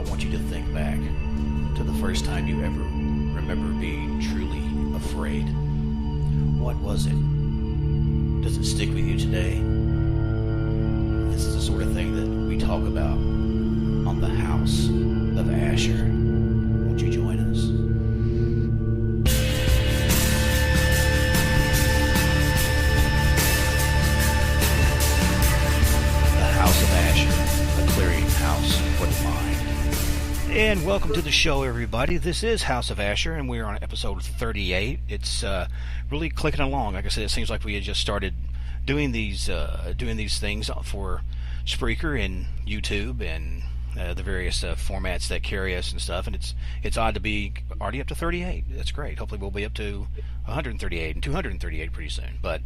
want you to think back to the first time you ever remember being truly afraid. What was it? Does it stick with you today? This is the sort of thing that we talk about on the House of Asher. Won't you join us? And welcome to the show, everybody. This is House of Asher, and we're on episode 38. It's really clicking along. Like I said, it seems like we had just started doing these things for Spreaker and YouTube and the various formats that carry us and stuff. And it's odd to be already up to 38. That's great. Hopefully, we'll be up to 138 and 238 pretty soon. But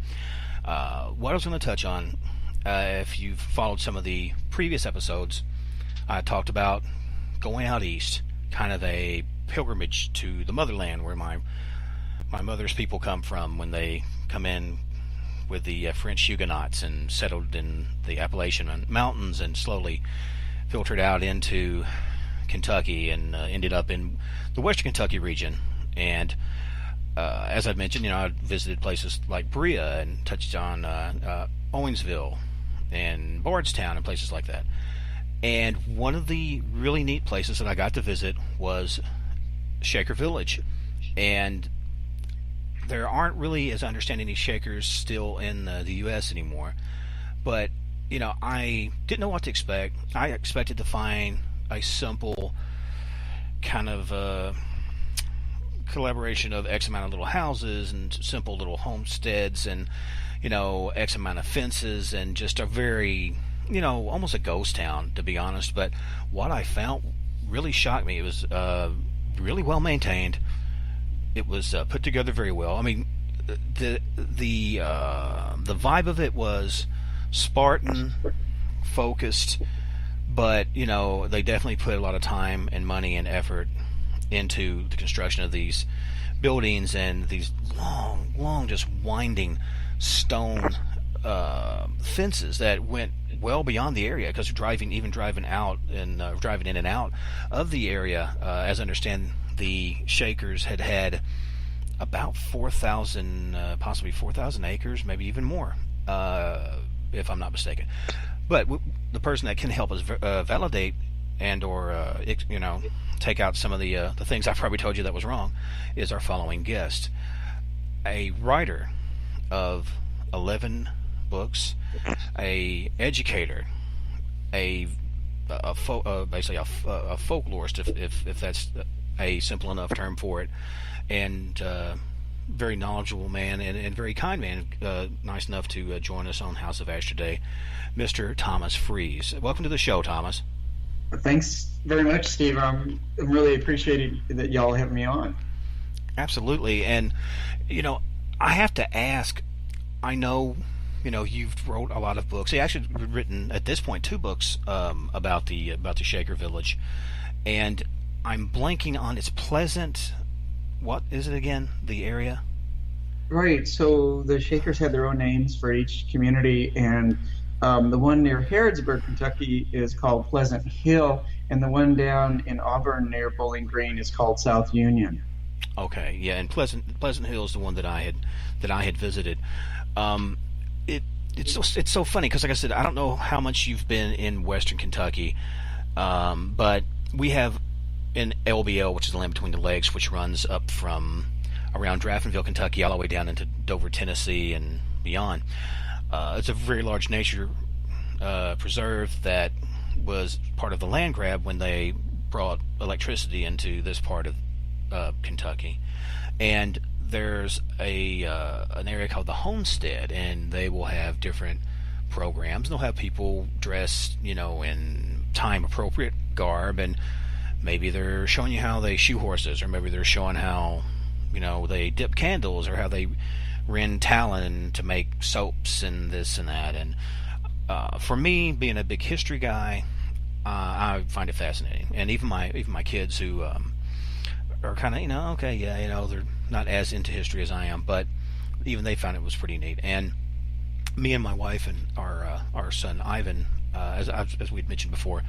what I was going to touch on, if you've followed some of the previous episodes, I talked about going out east, kind of a pilgrimage to the motherland where my mother's people come from when they come in with the French Huguenots and settled in the Appalachian Mountains and slowly filtered out into Kentucky and ended up in the western Kentucky region. And as I've mentioned, I visited places like Berea and touched on Owensville and Bardstown and places like that. And one of the really neat places that I got to visit was Shaker Village. And there aren't really, as I understand, any Shakers still in the U.S. anymore. But, I didn't know what to expect. I expected to find a simple kind of collaboration of X amount of little houses and simple little homesteads and, X amount of fences and just a very... almost a ghost town, to be honest. But what I found really shocked me. It was really well maintained. It was put together very well. I mean, the vibe of it was Spartan, focused, but they definitely put a lot of time and money and effort into the construction of these buildings and these long, just winding stone fences that went well beyond the area, because driving in and out of the area, as I understand, the Shakers had about 4,000, possibly 4,000 acres, maybe even more, if I'm not mistaken. But the person that can help us validate and or take out some of the things I probably told you that was wrong is our following guest, a writer of 11 books, a educator, basically a folklorist, if that's a simple enough term for it, and very knowledgeable man and very kind man, nice enough to join us on House of Ash today, Mr. Thomas Freese. Welcome to the show, Thomas. Thanks very much, Steve. I'm really appreciating that y'all have me on. Absolutely. And I have to ask, I know you've wrote a lot of books. You actually written at this point 2 books about the Shaker Village, and I'm blanking on it's Pleasant. What is it again? The area? Right. So the Shakers had their own names for each community, and the one near Harrodsburg, Kentucky, is called Pleasant Hill, and the one down in Auburn near Bowling Green is called South Union. Okay. Yeah, and Pleasant Hill is the one that I had visited. It's so funny because, like I said, I don't know how much you've been in Western Kentucky, but we have an LBL, which is the land between the lakes, which runs up from around Draftonville, Kentucky, all the way down into Dover, Tennessee, and beyond. It's a very large nature preserve that was part of the land grab when they brought electricity into this part of Kentucky, and there's an area called the Homestead, and they will have different programs. They'll have people dressed, in time-appropriate garb, and maybe they're showing you how they shoe horses, or maybe they're showing how, they dip candles, or how they rend talon to make soaps and this and that. And for me, being a big history guy, I find it fascinating. And even my kids who are kind of, they're not as into history as I am, but even they found it was pretty neat. And me and my wife and our son Ivan, as we'd mentioned before,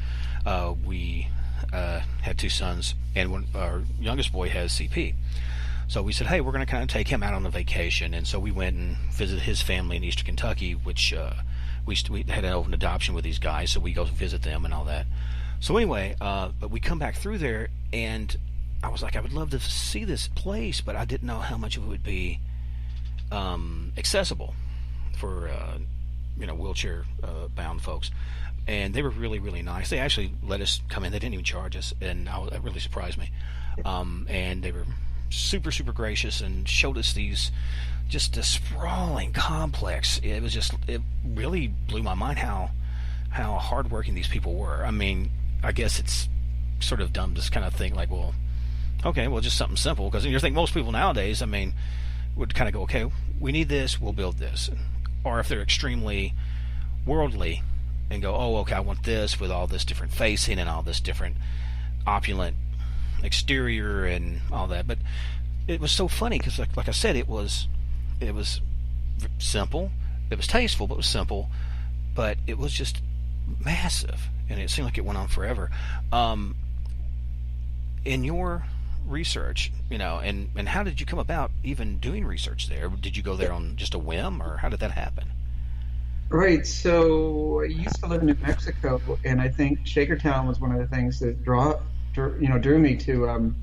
we had two sons, and our youngest boy has CP. So we said, hey, we're going to kind of take him out on a vacation. And so we went and visited his family in Eastern Kentucky, which we had an open adoption with these guys, so we go visit them and all that. So anyway, but we come back through there, and I was like, I would love to see this place, but I didn't know how much of it would be accessible for wheelchair bound folks. And they were really, really nice. They actually let us come in. They didn't even charge us, and that really surprised me. And they were super, super gracious and showed us just a sprawling complex. It really blew my mind how hardworking these people were. I mean, I guess it's sort of dumb to kind of think like, well, okay, well, just something simple, because you think most people nowadays, I mean, would kind of go, okay, we need this, we'll build this. Or if they're extremely worldly and go, oh, okay, I want this with all this different facing and all this different opulent exterior and all that. But it was so funny because, like I said, it was simple, it was tasteful, but it was simple, but it was just massive, and it seemed like it went on forever. In your research, and how did you come about even doing research there? Did you go there on just a whim, or how did that happen? Right. So I used to live in New Mexico, and I think Shakertown was one of the things that drew me to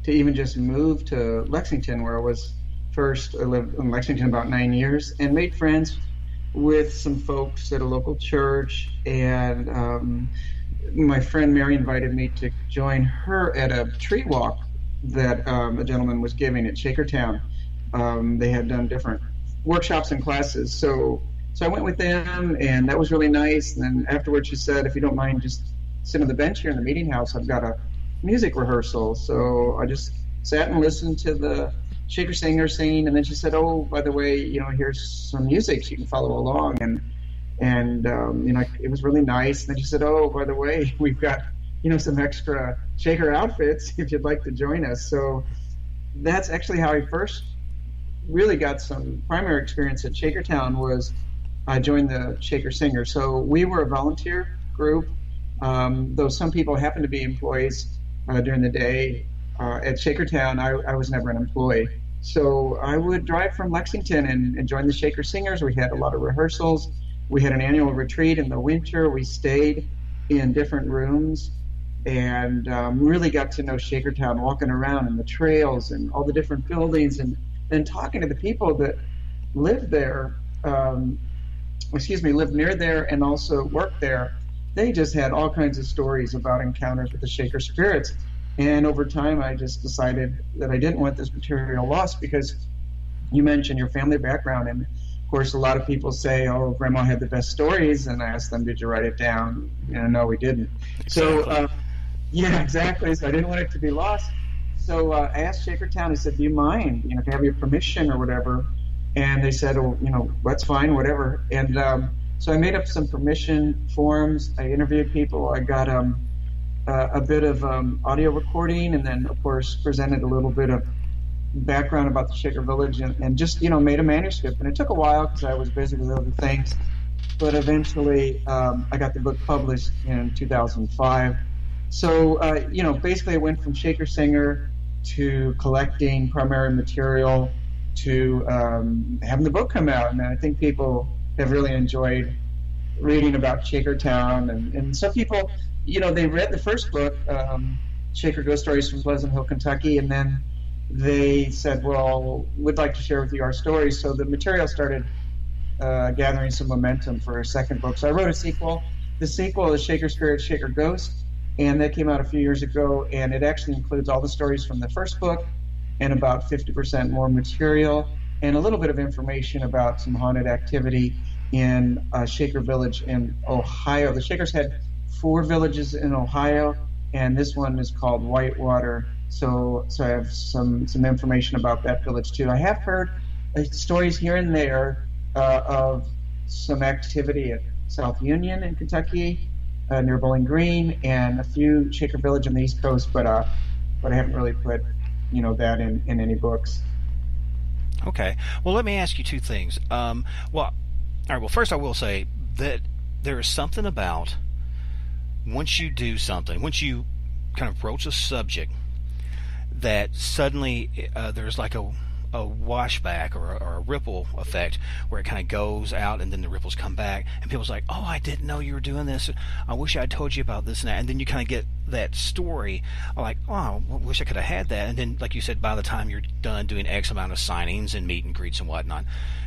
even just move to Lexington, where I was first. I lived in Lexington about 9 years and made friends with some folks at a local church, and my friend Mary invited me to join her at a tree walk that a gentleman was giving at Shakertown. They had done different workshops and classes, so I went with them, and that was really nice. And then afterwards she said, if you don't mind, just sit on the bench here in the meeting house. I've got a music rehearsal. So I just sat and listened to the Shaker singer singing, and then she said, oh, by the way, here's some music so you can follow along. And it was really nice. And then she said, oh, by the way, we've got some extra Shaker outfits if you'd like to join us. So that's actually how I first really got some primary experience at Shakertown. Was I joined the Shaker Singer. So we were a volunteer group, though some people happened to be employees during the day. At Shakertown, I was never an employee. So I would drive from Lexington and join the Shaker Singers. We had a lot of rehearsals. We had an annual retreat in the winter. We stayed in different rooms and really got to know Shakertown, walking around in the trails and all the different buildings, and then talking to the people that lived there, lived near there and also worked there. They just had all kinds of stories about encounters with the Shaker spirits. And over time, I just decided that I didn't want this material lost, because you mentioned your family background. And of course, a lot of people say, oh, Grandma had the best stories. And I asked them, did you write it down? No, we didn't. Exactly. So, yeah, exactly. So I didn't want it to be lost. So I asked Shakertown, I said, do you mind, if I have your permission or whatever? And they said, oh, that's fine, whatever. And so I made up some permission forms. I interviewed people. I got a bit of audio recording, and then, of course, presented a little bit of background about the Shaker Village, and just, made a manuscript. And it took a while because I was busy with other things. But eventually, I got the book published in 2005. So, basically I went from Shaker Singer to collecting primary material to having the book come out. And I think people have really enjoyed reading about Shakertown. And some people, they read the first book, Shaker Ghost Stories from Pleasant Hill, Kentucky, and then they said, well, we'd like to share with you our stories. So the material started gathering some momentum for a second book. So I wrote a sequel. The sequel is Shaker Spirit, Shaker Ghost, and that came out a few years ago, and it actually includes all the stories from the first book and about 50% more material, and a little bit of information about some haunted activity in Shaker Village in Ohio. The Shakers had 4 villages in Ohio, and this one is called Whitewater. So I have some information about that village too. I have heard stories here and there of some activity at South Union in Kentucky, near Bowling Green, and a few Shaker Village on the East Coast, but I haven't really put that in any books. Okay. Well, let me ask you 2 things. All right. Well, first I will say that there is something about once you do something, once you kind of broach a subject that suddenly there's like a washback or a ripple effect where it kind of goes out and then the ripples come back and people's like, oh, I didn't know you were doing this, I wish I had told you about this and that, and then you kind of get that story like, oh, I wish I could have had that, and then like you said, by the time you're done doing X amount of signings and meet and greets and whatnot,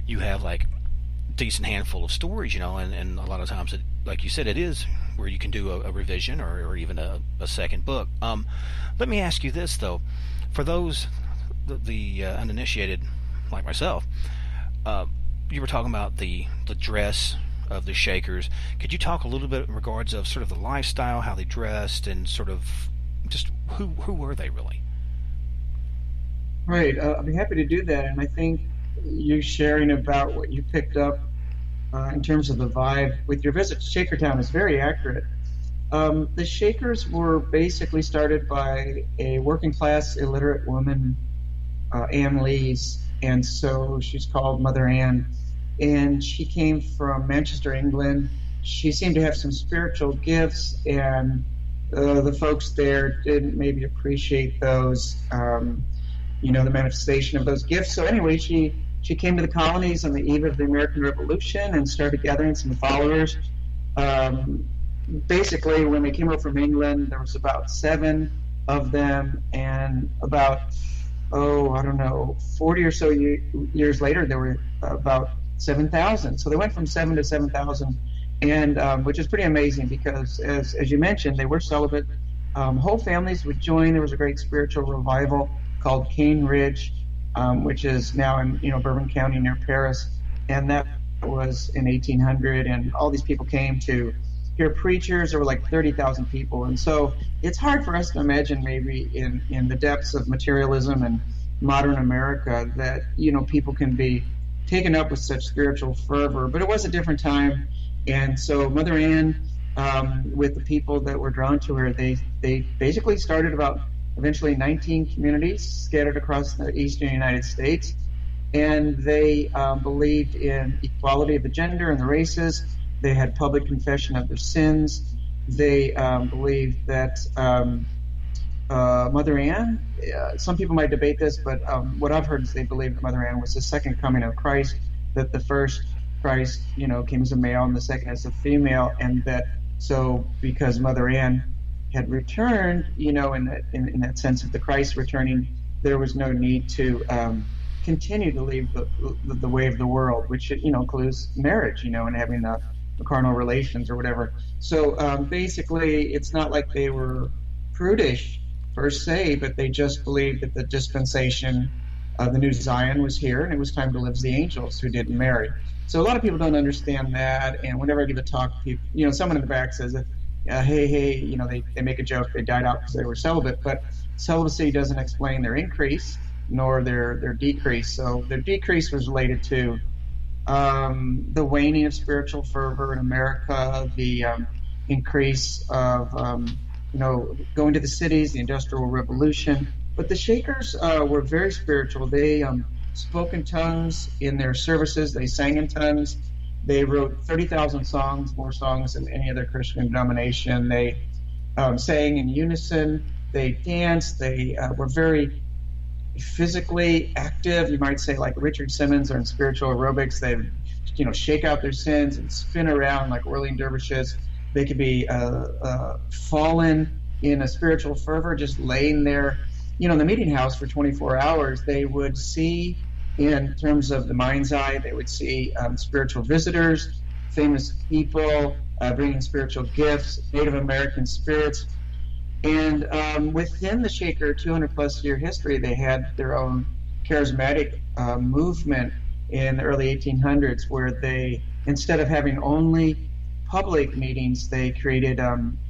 you have like a decent handful of stories, and a lot of times it, like you said, it is where you can do a revision or even a second book. Let me ask you this though, for those the uninitiated like myself, you were talking about the dress of the Shakers. Could you talk a little bit in regards of sort of the lifestyle, how they dressed, and sort of just who were they really? Right. I'll be happy to do that. And I think you sharing about what you picked up in terms of the vibe with your visit to Shakertown is very accurate. The Shakers were basically started by a working class illiterate woman, Anne Lees, and so she's called Mother Ann, and she came from Manchester, England. She seemed to have some spiritual gifts, and the folks there didn't maybe appreciate those, the manifestation of those gifts. So anyway, she came to the colonies on the eve of the American Revolution and started gathering some followers. Basically, when they came over from England, there was about 7 of them, and about 40 or so years later, there were about 7,000. So they went from 7 to 7,000, and which is pretty amazing because, as you mentioned, they were celibate. Whole families would join. There was a great spiritual revival called Cane Ridge, which is now in Bourbon County near Paris, and that was in 1800. And all these people came to hear preachers. There were like 30,000 people, and so it's hard for us to imagine maybe in the depths of materialism and modern America that people can be taken up with such spiritual fervor. But it was a different time, and so Mother Ann, with the people that were drawn to her, they basically started about eventually 19 communities scattered across the eastern United States, and they believed in equality of the gender and the races. They had public confession of their sins. They believed that Mother Ann, some people might debate this, but what I've heard is they believed that Mother Ann was the second coming of Christ, that the first Christ, came as a male and the second as a female, and that so because Mother Ann had returned, in that sense of the Christ returning, there was no need to continue to leave the way of the world, which includes marriage, and having the carnal relations or whatever. So basically, it's not like they were prudish per se, but they just believed that the dispensation of the new Zion was here, and it was time to live as the angels who didn't marry. So a lot of people don't understand that, and whenever I give a talk, people, someone in the back says, hey, they make a joke, they died out because they were celibate, but celibacy doesn't explain their increase nor their decrease. So their decrease was related to the waning of spiritual fervor in America, the increase of going to the cities, the Industrial Revolution. But the Shakers were very spiritual. They spoke in tongues in their services. They sang in tongues. They wrote 30,000 songs, more songs than any other Christian denomination. They sang in unison. They danced. They were very physically active, you might say, like Richard Simmons, or in spiritual aerobics. They shake out their sins and spin around like whirling dervishes. They could be fallen in a spiritual fervor, just laying there, in the meeting house for 24 hours. They would see, in terms of the mind's eye, they would see spiritual visitors, famous people bringing spiritual gifts, Native American spirits. And within the Shaker 200-plus year history, they had their own charismatic movement in the early 1800s, where they, instead of having only public meetings, they created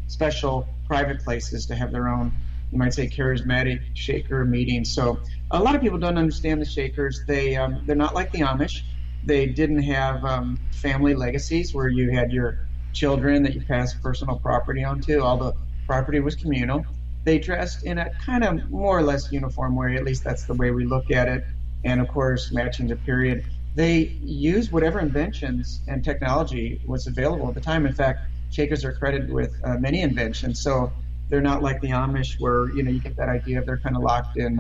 special private places to have their own, you might say, charismatic Shaker meetings. So a lot of people don't understand the Shakers. They're not like the Amish. They didn't have family legacies where you had your children that you passed personal property onto. All the property was communal. They dressed in a kind of more or less uniform way, at least that's the way we look at it, and of course matching the period. They used whatever inventions and technology was available at the time. In fact, Shakers are credited with many inventions. So They're not like the Amish where, you get that idea of they're kind of locked in,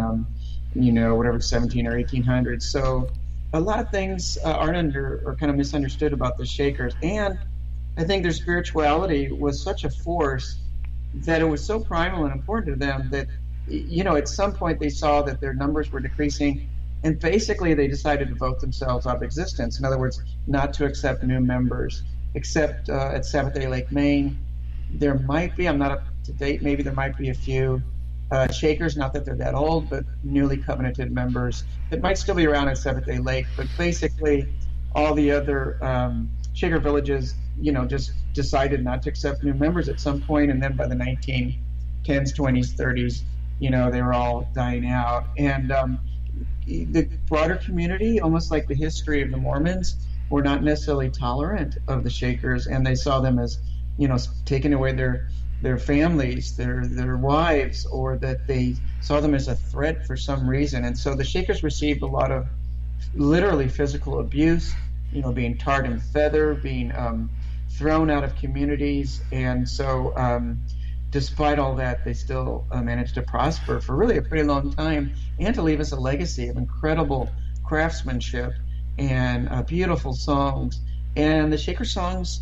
whatever, 17 or 1800s. So a lot of things aren't under or kind of misunderstood about the Shakers. And I think their spirituality was such a force that it was so primal and important to them that, at some point they saw that their numbers were decreasing, and basically they decided to vote themselves out of existence. In other words, not to accept new members, except at Sabbath-day Lake, Maine. There might be, I'm not up to date, maybe there might be a few Shakers, not that they're that old, but newly covenanted members that might still be around at Sabbath-day Lake. But basically, all the other Shaker villages, just decided not to accept new members at some point, and then by the 1910s, 20s, 30s, they were all dying out. And the broader community, almost like the history of the Mormons, were not necessarily tolerant of the Shakers, and they saw them as, taking away their families, their wives, or that they saw them as a threat for some reason. And so the Shakers received a lot of literally physical abuse, being tarred and feathered, being thrown out of communities. And so despite all that, they still managed to prosper for really a pretty long time, and to leave us a legacy of incredible craftsmanship and beautiful songs. And the Shaker songs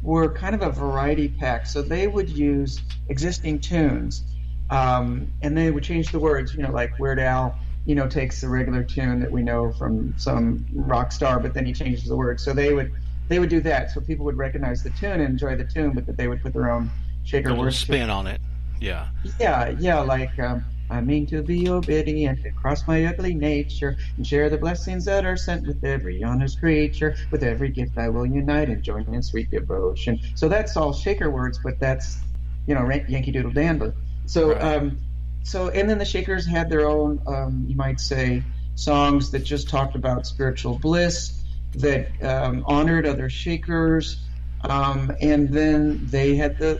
were kind of a variety pack. So they would use existing tunes, and they would change the words, like Weird Al, takes the regular tune that we know from some rock star, but then he changes the words. So they would do that. So people would recognize the tune and enjoy the tune, but that they would put their own Shaker words spin on it. Yeah. Yeah, like I mean to be obedient and cross my ugly nature and share the blessings that are sent with every honest creature. With every gift I will unite and join in sweet devotion. So that's all Shaker words, but that's, Yankee Doodle Dandy. So, Right. And then the Shakers had their own, you might say, songs that just talked about spiritual bliss, that honored other Shakers, and then they had the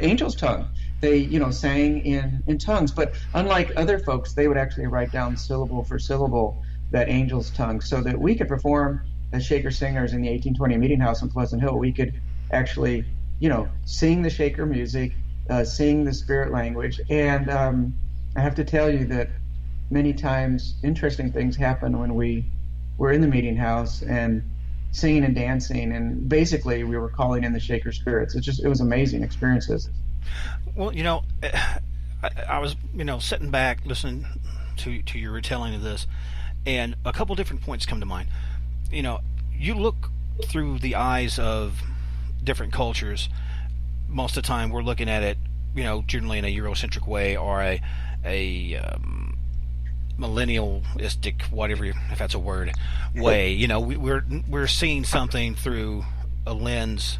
angel's tongue. They, sang in tongues, but unlike other folks, they would actually write down syllable for syllable that angel's tongue, so that we could perform as Shaker singers in the 1820 Meeting House in Pleasant Hill. We could actually, sing the Shaker music, sing the spirit language. And I have to tell you that many times interesting things happen when we were in the Meeting House and singing and dancing, and basically we were calling in the Shaker spirits. It was amazing experiences. Well, I was, sitting back listening to your retelling of this, and a couple different points come to mind. You look through the eyes of different cultures. Most of the time, we're looking at it, generally in a Eurocentric way, or a millennialistic, whatever, if that's a word, way. We're seeing something through a lens,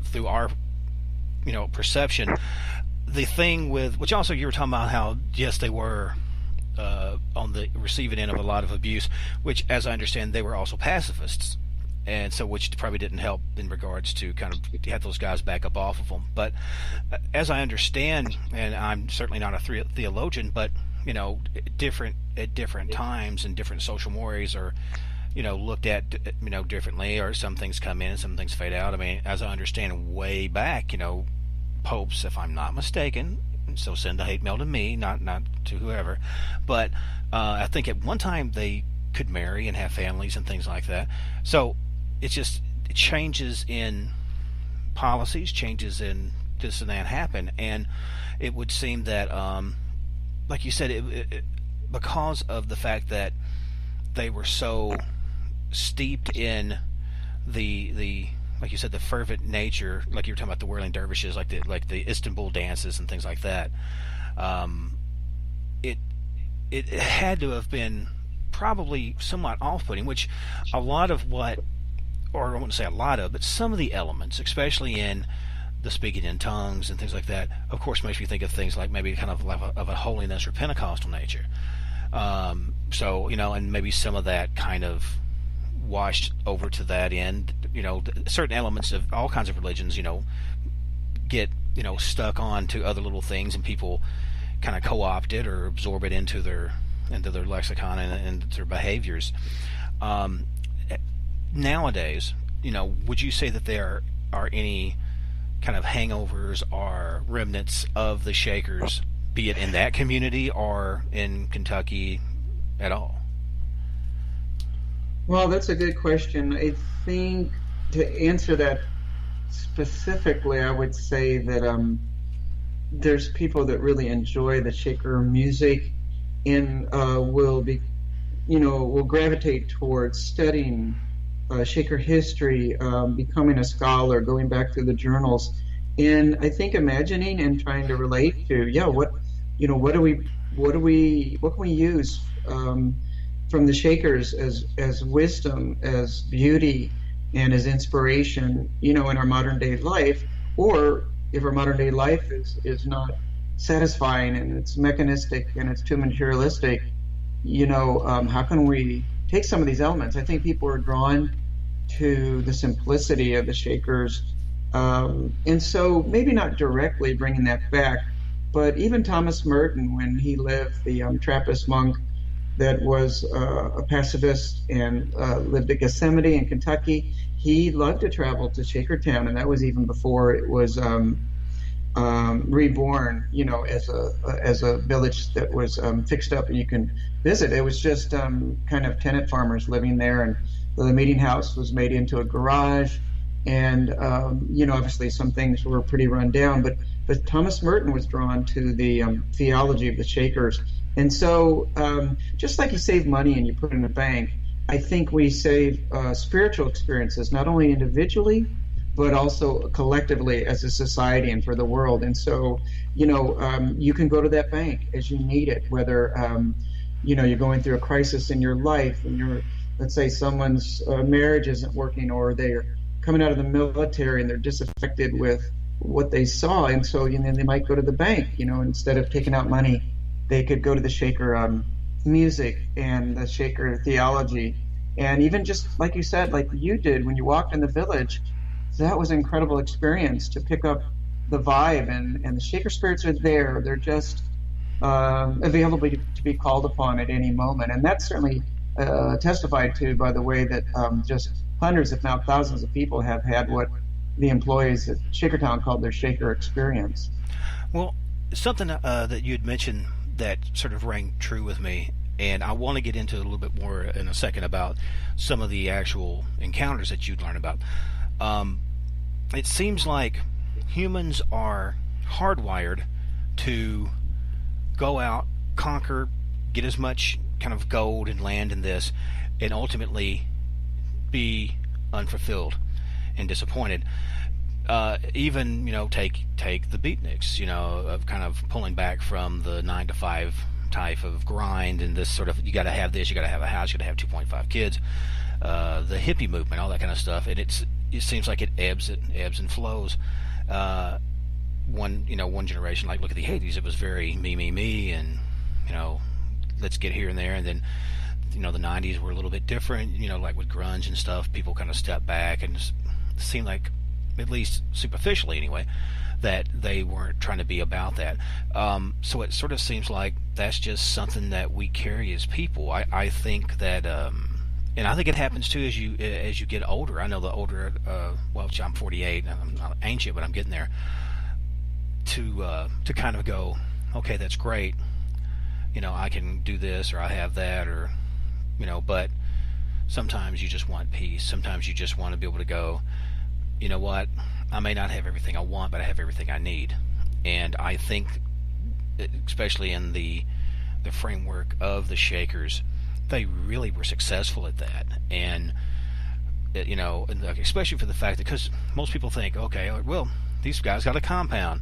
through our perception. The thing with, which also you were talking about how, yes, they were on the receiving end of a lot of abuse, which, as I understand, they were also pacifists, and so which probably didn't help in regards to kind of have those guys back up off of them. But as I understand, and I'm certainly not a theologian, but different at different times and different social mores are looked at differently, or some things come in and some things fade out. I mean, as I understand, way back, popes, if I'm not mistaken, so send a hate mail to me, not to whoever, but I think at one time they could marry and have families and things like that. So it's just changes in policies, changes in this and that happen, and it would seem that like you said, it because of the fact that they were so steeped in the like you said, the fervent nature, like you were talking about the whirling dervishes, like the Istanbul dances and things like that. It had to have been probably somewhat off-putting, which a lot of what, or I wouldn't say a lot of, but some of the elements, especially in the speaking in tongues and things like that, of course, makes me think of things like maybe kind of like of a holiness or Pentecostal nature. So, and maybe some of that kind of washed over to that end. Certain elements of all kinds of religions, get, stuck on to other little things, and people kind of co-opt it or absorb it into their lexicon and their behaviors. Nowadays, would you say that there are any kind of hangovers or remnants of the Shakers, be it in that community or in Kentucky at all? Well, that's a good question. I think to answer that specifically, I would say that there's people that really enjoy the Shaker music and will gravitate towards studying Shaker history, becoming a scholar, going back through the journals, and I think imagining and trying to relate to, yeah, what can we use from the Shakers as wisdom, as beauty, and as inspiration, in our modern day life, or if our modern day life is not satisfying and it's mechanistic and it's too materialistic, how can we take some of these elements? I think people are drawn to the simplicity of the Shakers, and so maybe not directly bringing that back, but even Thomas Merton, when he lived, the Trappist monk that was a pacifist and lived at Gethsemane in Kentucky, he loved to travel to Shakertown, and that was even before it was reborn, as a village that was fixed up and you can visit. It was just kind of tenant farmers living there, and the meeting house was made into a garage, and obviously some things were pretty run down, but Thomas Merton was drawn to the theology of the Shakers. And so just like you save money and you put it in a bank, I think we save spiritual experiences, not only individually, but also collectively as a society and for the world. And so, you can go to that bank as you need it, whether, you're going through a crisis in your life and let's say someone's marriage isn't working, or they're coming out of the military and they're disaffected with what they saw. And so, they might go to the bank, instead of taking out money, they could go to the Shaker music and the Shaker theology. And even just like you said, like you did when you walked in the village, that was an incredible experience to pick up the vibe, and the Shaker spirits are there. They're just available to be called upon at any moment. And that's certainly testified to by the way that just hundreds, if not thousands of people have had what the employees at Shakertown called their Shaker experience. Well, something that you had mentioned that sort of rang true with me, and I want to get into a little bit more in a second about some of the actual encounters that you'd learn about. It seems like humans are hardwired to go out, conquer, get as much kind of gold and land in this, and ultimately be unfulfilled and disappointed. Even take the beatniks, of kind of pulling back from the 9 to 5 type of grind, and this sort of, you got to have this, you got to have a house, you got to have 2.5 kids, the hippie movement, all that kind of stuff, and it seems like it ebbs and flows. One generation, like look at the 80s, it was very me, and let's get here and there, and then the 90s were a little bit different, like with grunge and stuff, people kind of stepped back, and it seemed like, at least superficially anyway, that they weren't trying to be about that. So it sort of seems like that's just something that we carry as people. I think that, and I think it happens too as you get older. I know the older, I'm 48, and I'm not ancient, but I'm getting there. To kind of go, okay, that's great. I can do this, or I have that, or but sometimes you just want peace. Sometimes you just want to be able to go, you know what, I may not have everything I want, but I have everything I need. And I think, especially in the framework of the Shakers, they really were successful at that. And especially for the fact that, because most people think, okay, well, these guys got a compound.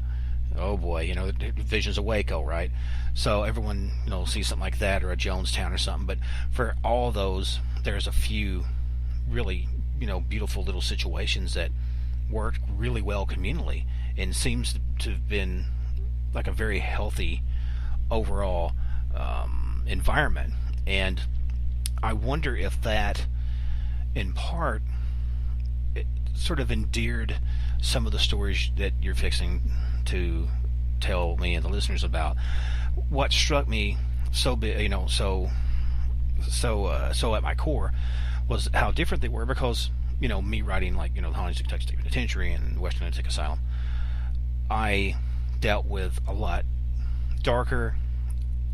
Oh boy, visions of Waco, right? So everyone, sees something like that, or a Jonestown or something. But for all those, there's a few really, beautiful little situations that worked really well communally, and seems to have been like a very healthy overall environment. And I wonder if that, in part, it sort of endeared some of the stories that you're fixing to tell me and the listeners about. What struck me so at my core was how different they were, because me writing like the Huntington Kentucky State Penitentiary and Western Lunatic Asylum, I dealt with a lot darker,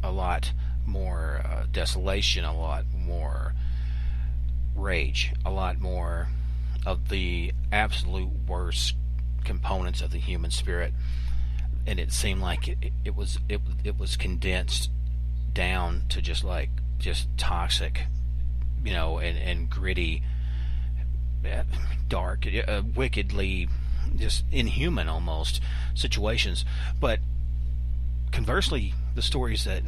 a lot more desolation, a lot more rage, a lot more of the absolute worst components of the human spirit, and it seemed like it was condensed down to just toxic, and gritty, dark, wickedly, just inhuman almost situations. But conversely, the stories that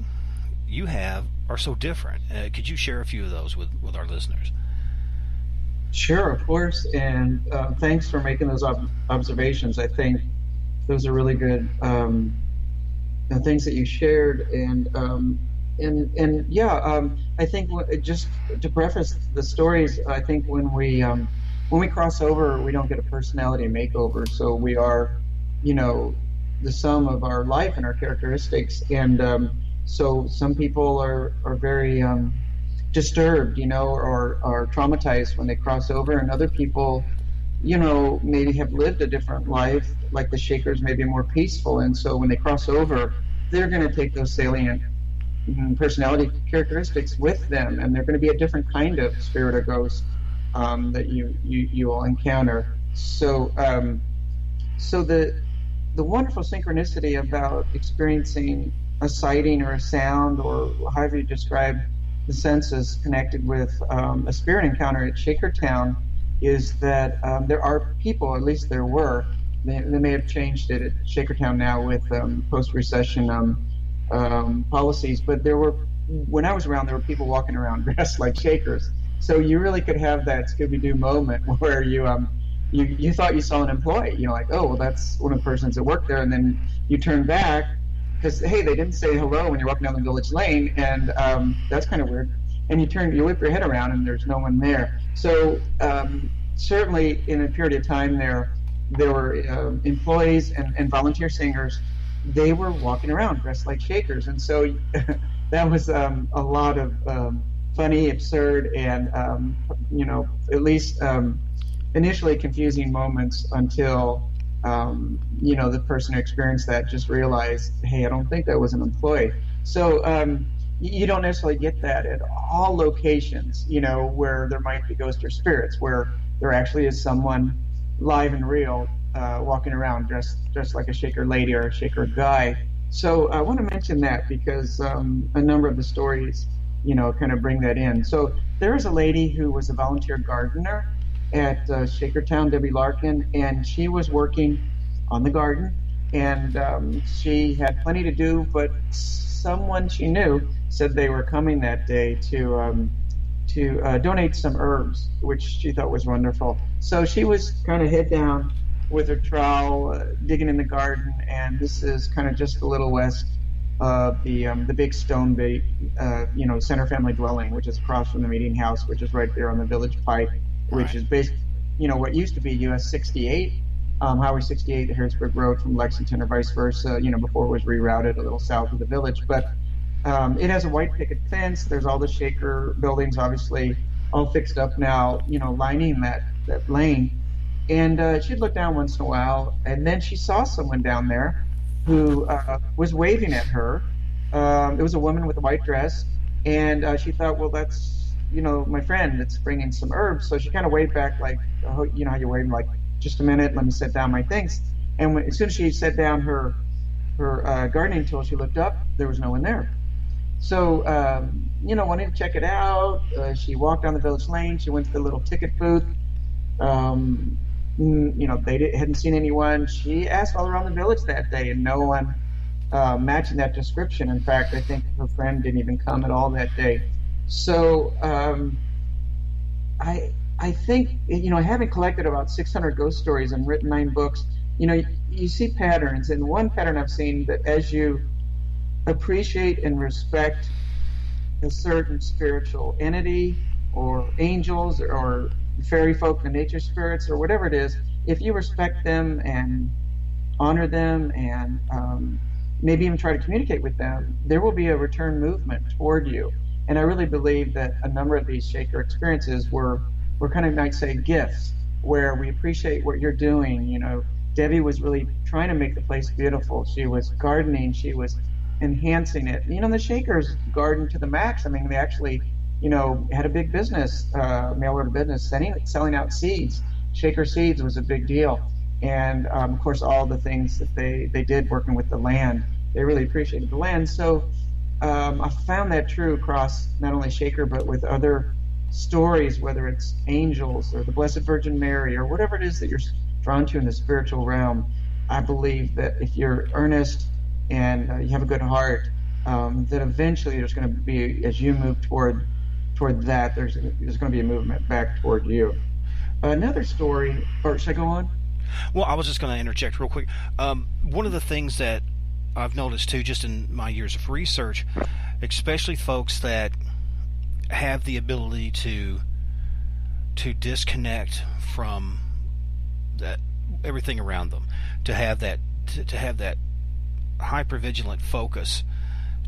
you have are so different. Could you share a few of those with our listeners? Sure, of course, and thanks for making those observations. I think those are really good things that you shared, and yeah, I think just to preface the stories, I think when we cross over, we don't get a personality makeover, so we are, the sum of our life and our characteristics, and so some people are very disturbed, or traumatized when they cross over, and other people, maybe have lived a different life, like the Shakers, maybe more peaceful, and so when they cross over, they're going to take those salient personality characteristics with them, and they're going to be a different kind of spirit or ghost that you will encounter. So the wonderful synchronicity about experiencing a sighting or a sound, or however you describe the senses connected with a spirit encounter at Shakertown, is that there are people, at least there were, they may have changed it at Shakertown now with post-recession policies, but when I was around, there were people walking around dressed like Shakers. So you really could have that Scooby-Doo moment where you thought you saw an employee, like, oh, well, that's one of the persons that worked there, and then you turn back, because, hey, they didn't say hello when you're walking down the village lane, and that's kind of weird. And you whip your head around, and there's no one there. So certainly in a period of time there were employees and volunteer singers. They were walking around dressed like Shakers. And so that was a lot of funny, absurd, and, at least initially confusing moments until the person who experienced that just realized, hey, I don't think that was an employee. So you don't necessarily get that at all locations, where there might be ghosts or spirits, where there actually is someone live and real walking around dressed like a Shaker lady or a Shaker guy. So I want to mention that because a number of the stories, kind of bring that in. So there was a lady who was a volunteer gardener at Shakertown, Debbie Larkin, and she was working on the garden, and she had plenty to do, but someone she knew said they were coming that day to donate some herbs, which she thought was wonderful. So she was kind of head down with her trowel, digging in the garden, and this is kind of just a little west of the big stone bait, center family dwelling, which is across from the meeting house, which is right there on the village pike, which is basically, what used to be US 68, Highway 68, the Harrisburg Road from Lexington, or vice versa, before it was rerouted a little south of the village. But it has a white picket fence. There's all the Shaker buildings, obviously, all fixed up now, lining that lane. And she'd look down once in a while, and then she saw someone down there who was waving at her. It was a woman with a white dress, and she thought, well, that's, my friend that's bringing some herbs. So she kind of waved back like, oh, how you wave, like, just a minute, let me set down my things. And as soon as she set down her gardening tool, she looked up, there was no one there. So, wanting to check it out, she walked down the village lane, she went to the little ticket booth. They hadn't seen anyone. She asked all around the village that day, and no one matching that description. In fact, I think her friend didn't even come at all that day. So I think, having collected about 600 ghost stories and written 9 books, you see patterns. And one pattern I've seen, that as you appreciate and respect a certain spiritual entity or angels or fairy folk, the nature spirits, or whatever it is, if you respect them and honor them and maybe even try to communicate with them, there will be a return movement toward you. And I really believe that a number of these Shaker experiences were kind of, might say, gifts, where we appreciate what you're doing, Debbie was really trying to make the place beautiful. She was gardening. She was enhancing it. The Shakers gardened to the max. I mean, they actually, had a big business, mail order business, selling out seeds. Shaker seeds was a big deal. And, of course, all the things that they did working with the land, they really appreciated the land. So I found that true across not only Shaker, but with other stories, whether it's angels or the Blessed Virgin Mary or whatever it is that you're drawn to in the spiritual realm. I believe that if you're earnest and you have a good heart, that eventually there's going to be, as you move toward that, there's going to be a movement back toward you. Another story, or should I go on? Well, I was just going to interject real quick. One of the things that I've noticed too, just in my years of research, especially folks that have the ability to disconnect from that everything around them, to have that hypervigilant focus,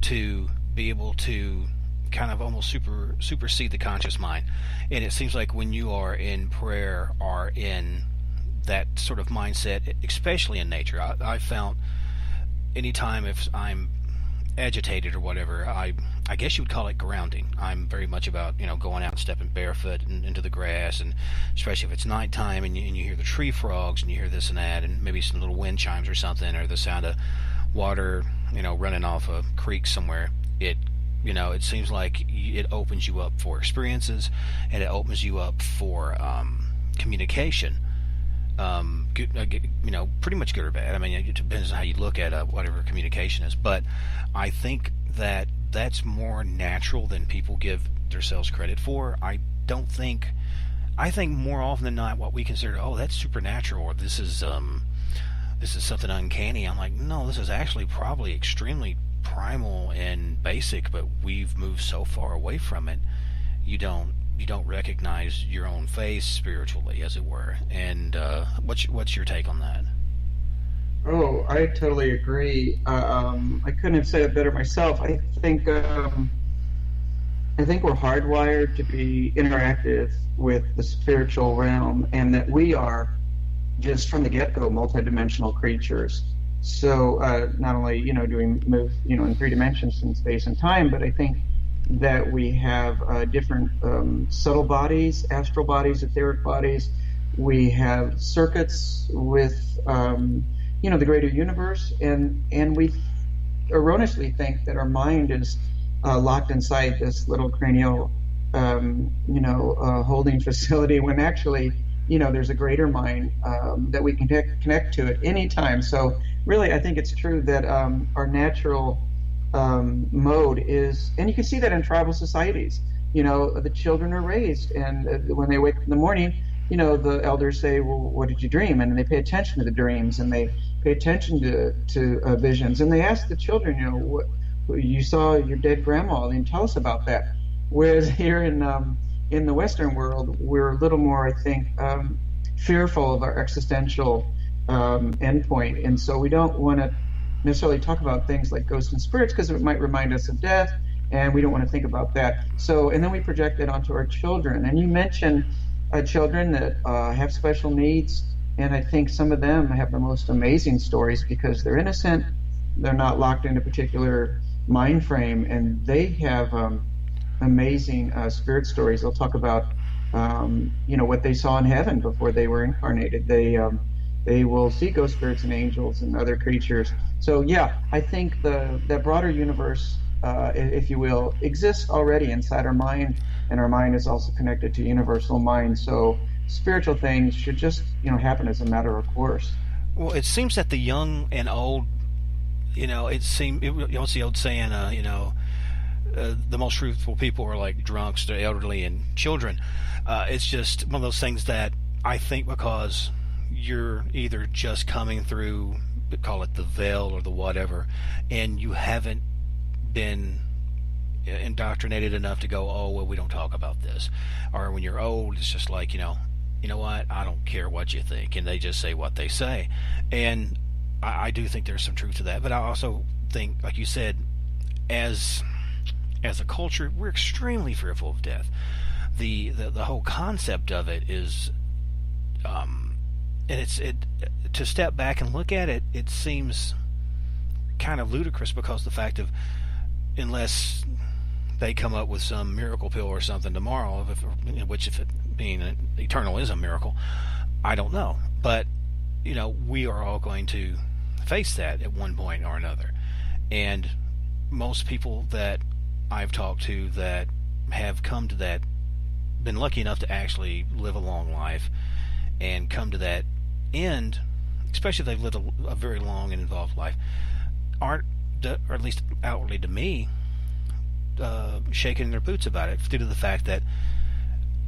to be able to kind of almost supersede the conscious mind. And it seems like when you are in prayer or in that sort of mindset, especially in nature, I found anytime if I'm agitated or whatever, I guess you would call it grounding. I'm very much about going out and stepping barefoot into the grass, and especially if it's nighttime and you hear the tree frogs and you hear this and that, and maybe some little wind chimes or something, or the sound of water running off a creek somewhere. It seems like it opens you up for experiences, and it opens you up for communication. Pretty much good or bad. I mean, it depends on how you look at whatever communication is. But I think that that's more natural than people give themselves credit for. I think more often than not, what we consider, that's supernatural, or this is something uncanny. I'm like, no, this is actually probably extremely primal and basic, but we've moved so far away from it. You don't recognize your own face spiritually, as it were. And what's your take on that? Oh, I totally agree. I couldn't have said it better myself. I think we're hardwired to be interactive with the spiritual realm, and that we are just from the get-go multidimensional creatures. So not only do we move in 3 dimensions in space and time, but I think that we have different subtle bodies, astral bodies, etheric bodies. We have circuits with the greater universe, and we erroneously think that our mind is locked inside this little cranial holding facility, when actually there's a greater mind that we can connect to at any time. So really, I think it's true that our natural mode is, and you can see that in tribal societies. The children are raised, and when they wake up in the morning, the elders say, well, what did you dream? And they pay attention to the dreams, and they pay attention to visions, and they ask the children, what you saw your dead grandma, and tell us about that. Whereas here in the Western world, we're a little more, I think, fearful of our existential endpoint, and so we don't want to necessarily talk about things like ghosts and spirits, because it might remind us of death, and we don't want to think about that. So, and then we project it onto our children. And you mentioned children that have special needs, and I think some of them have the most amazing stories because they're innocent, they're not locked in a particular mind frame, and they have amazing spirit stories. They'll talk about what they saw in heaven before they were incarnated. They will see ghost spirits and angels and other creatures. So yeah, I think that broader universe, if you will, exists already inside our mind, and our mind is also connected to universal mind. So spiritual things should just happen as a matter of course. Well, it seems that the young and old, it's the old saying, the most truthful people are like drunks, the elderly, and children. It's just one of those things that I think because you're either just coming through, call it the veil or the whatever, and you haven't been indoctrinated enough to go, oh, well, we don't talk about this. Or when you're old, it's just like, you know what, I don't care what you think, and they just say what they say. And I do think there's some truth to that, but I also think, like you said, as a culture, we're extremely fearful of death. The whole concept of it is and it to step back and look at it, it seems kind of ludicrous because the fact of unless they come up with some miracle pill or something tomorrow, which if it being eternal is a miracle, I don't know. But we are all going to face that at one point or another. And most people that I've talked to that have come to that, been lucky enough to actually live a long life and come to that end, especially if they've lived a very long and involved life, aren't, or at least outwardly to me, shaking their boots about it due to the fact that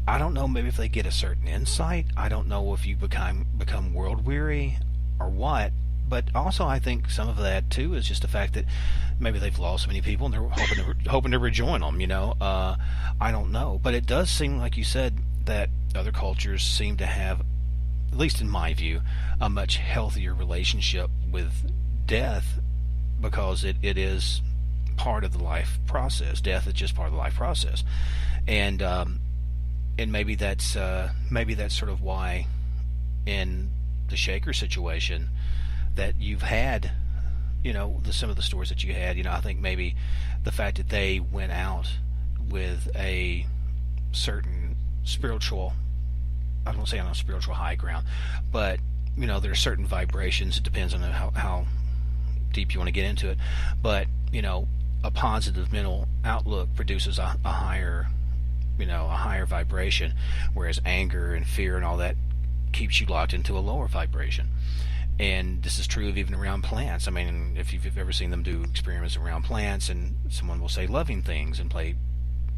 I don't know, maybe if they get a certain insight, I don't know if you become world weary or what, but also I think some of that too is just the fact that maybe they've lost many people and they're hoping to rejoin them. I don't know, but it does seem like you said that other cultures seem to have, at least in my view, a much healthier relationship with death because it is part of the life process. Death is just part of the life process, and maybe that's sort of why in the Shaker situation that you've had, some of the stories that you had, I think maybe the fact that they went out with a certain spiritual, I don't want to say on a spiritual high ground, but there are certain vibrations. It depends on how deep you want to get into it, but a positive mental outlook produces a higher vibration, whereas anger and fear and all that keeps you locked into a lower vibration. And this is true of even around plants. I mean, if you've ever seen them do experiments around plants, and someone will say loving things and play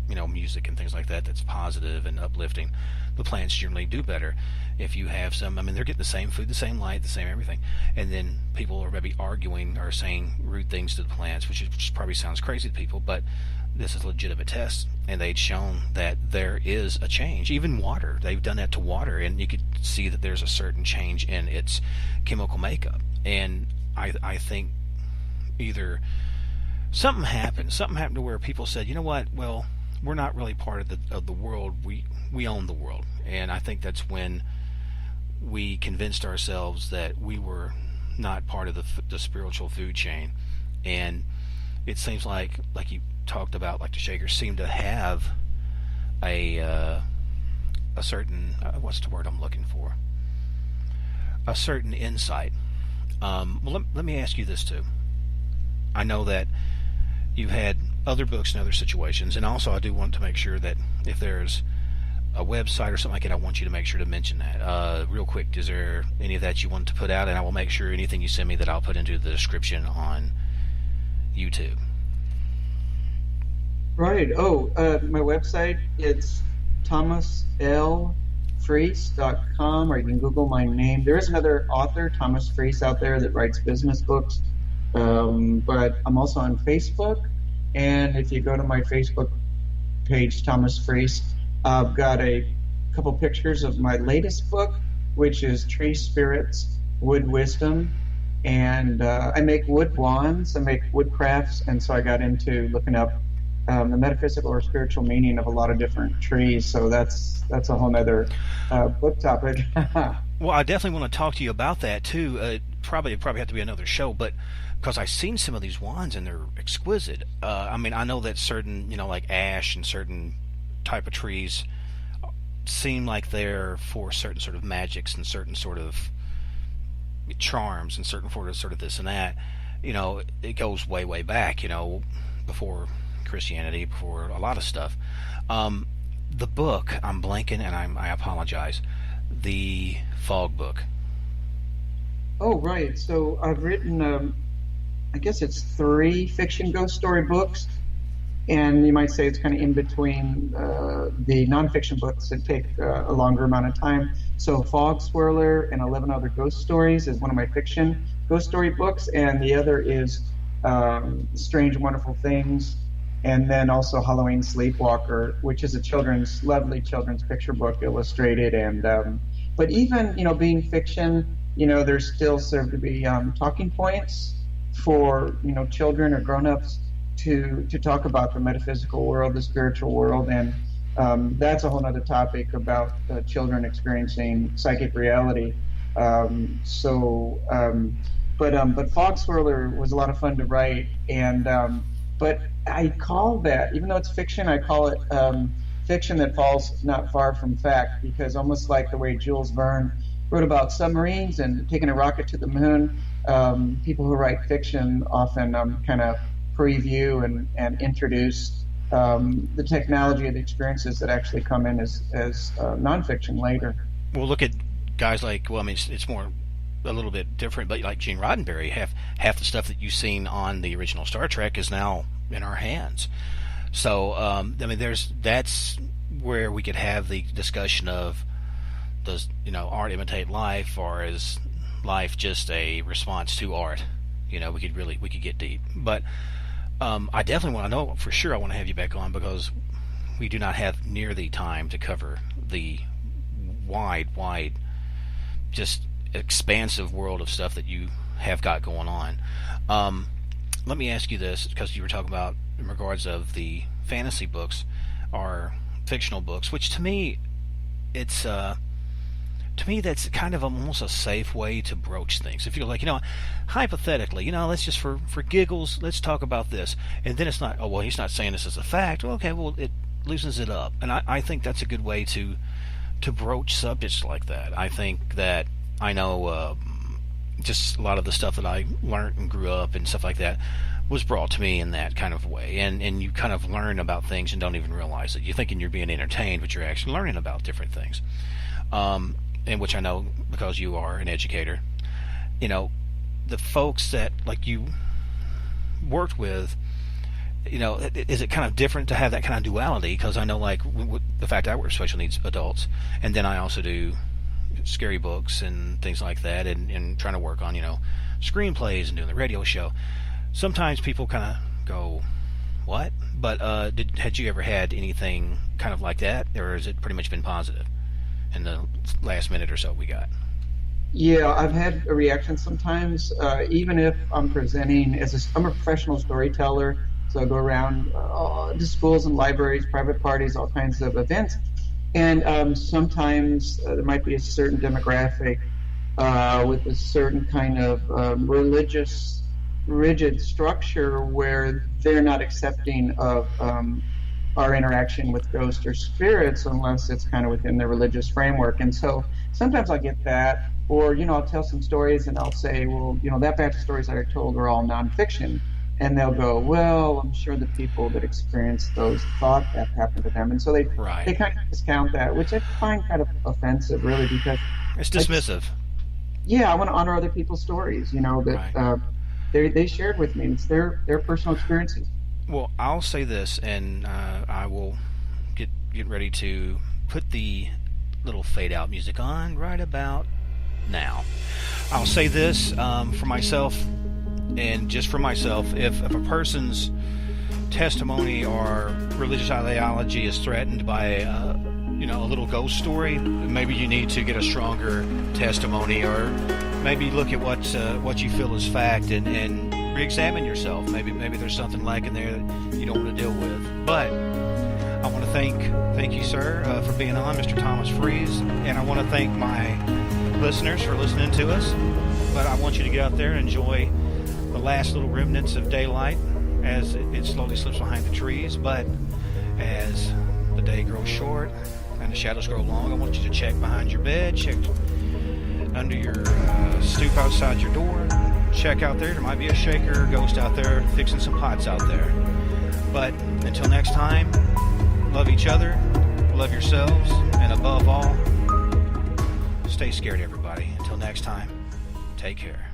music and things like that that's positive and uplifting, the plants generally do better. If you have some, they're getting the same food, the same light, the same everything, and then people are maybe arguing or saying rude things to the plants, which probably sounds crazy to people, but this is a legitimate test, and they'd shown that there is a change. Even water, they've done that to water, and you could see that there's a certain change in its chemical makeup. And I think either something happened to where people said, you know what, well, we're not really part of the world. We own the world. And I think that's when we convinced ourselves that we were not part of the spiritual food chain. And it seems like you talked about, like the Shakers seem to have a certain what's the word I'm looking for? A certain insight. Well, let me ask you this too. I know that you've had other books and other situations, and also I do want to make sure that if there's a website or something like that, I want you to make sure to mention that. Real quick, is there any of that you want to put out? And I will make sure anything you send me that I'll put into the description on YouTube. Right. My website, it's thomaslfreese.com, or you can Google my name. There is another author, Thomas Freese, out there that writes business books, but I'm also on Facebook. And if you go to my Facebook page, Thomas Freese, I've got a couple pictures of my latest book, which is Tree Spirits, Wood Wisdom. And I make wood wands, I make wood crafts, and so I got into looking up the metaphysical or spiritual meaning of a lot of different trees. So that's a whole other book topic. Well, I definitely want to talk to you about that too. Probably have to be another show, but because I've seen some of these wands and they're exquisite. I know that certain, like ash and certain type of trees seem like they're for certain sort of magics and certain sort of charms and certain sort of this and that. It goes way back, before Christianity, before a lot of stuff. The book, I'm blanking, and I apologize. The Fog book. Oh, right. So I've written, I guess it's 3 fiction ghost story books, and you might say it's kind of in between the nonfiction books that take a longer amount of time. So Fog Swirler and 11 Other Ghost Stories is one of my fiction ghost story books, and the other is Strange Wonderful Things, and then also Halloween Sleepwalker, which is a lovely children's picture book, illustrated. And but even being fiction, there's still served to be talking points for children or grown-ups to talk about the metaphysical world, the spiritual world, and that's a whole other topic about children experiencing psychic reality. But Fog Swirler was a lot of fun to write, and but I call that, even though it's fiction, I call it fiction that falls not far from fact, because almost like the way Jules Verne wrote about submarines and taking a rocket to the moon, people who write fiction often kind of preview and introduce the technology and the experiences that actually come in as nonfiction later. Well, look at guys like, well, I mean, it's more a little bit different, but like Gene Roddenberry, half the stuff that you've seen on the original Star Trek is now in our hands. So, I mean, that's where we could have the discussion of, does art imitate life, or is life just a response to art? We could get deep. But I definitely want to know for sure. I want to have you back on, because we do not have near the time to cover the wide, just expansive world of stuff that you have got going on. Let me ask you this, because you were talking about in regards of the fantasy books or fictional books, which to me, it's that's kind of almost a safe way to broach things. If you're like, hypothetically, let's just for giggles, let's talk about this, and then it's not, oh well, he's not saying this as a fact. Well, okay, well, it loosens it up, and I think that's a good way to broach subjects like that. I think that I know just a lot of the stuff that I learned and grew up and stuff like that was brought to me in that kind of way, and you kind of learn about things and don't even realize it. You're thinking you're being entertained, but you're actually learning about different things, and which I know, because you are an educator, the folks that like you worked with, is it kind of different to have that kind of duality? Because I know, like, the fact I work with special needs adults, and then I also do scary books and things like that, and trying to work on screenplays and doing the radio show. Sometimes people kind of go, what? But had you ever had anything kind of like that, or has it pretty much been positive in the last minute or so we got? Yeah, I've had a reaction sometimes, even if I'm presenting I'm a professional storyteller, so I go around to schools and libraries, private parties, all kinds of events. And sometimes there might be a certain demographic with a certain kind of religious, rigid structure where they're not accepting of our interaction with ghosts or spirits unless it's kind of within their religious framework. And so sometimes I'll get that, or I'll tell some stories and I'll say, well, that batch of stories that I told were all nonfiction. And they'll go, well, I'm sure the people that experienced those thought that happened to them. And so they kind of discount that, which I find kind of offensive, really, because it's dismissive. I want to honor other people's stories, that they shared with me. It's their personal experiences. Well, I'll say this, and I will get ready to put the little fade-out music on right about now. I'll say this for myself, and just for myself, if a person's testimony or religious ideology is threatened by a little ghost story, maybe you need to get a stronger testimony, or maybe look at what you feel is fact and re-examine yourself. Maybe there's something lacking there that you don't want to deal with. But I want to thank you, sir, for being on, Mr. Thomas Freese, and I want to thank my listeners for listening to us. But I want you to get out there and enjoy the last little remnants of daylight as it slowly slips behind the trees. But as the day grows short and the shadows grow long, I want you to check behind your bed, check under your stoop outside your door, check out there. There might be a shaker or ghost out there fixing some pots out there. But until next time, love each other, love yourselves, and above all, stay scared, everybody. Until next time, take care.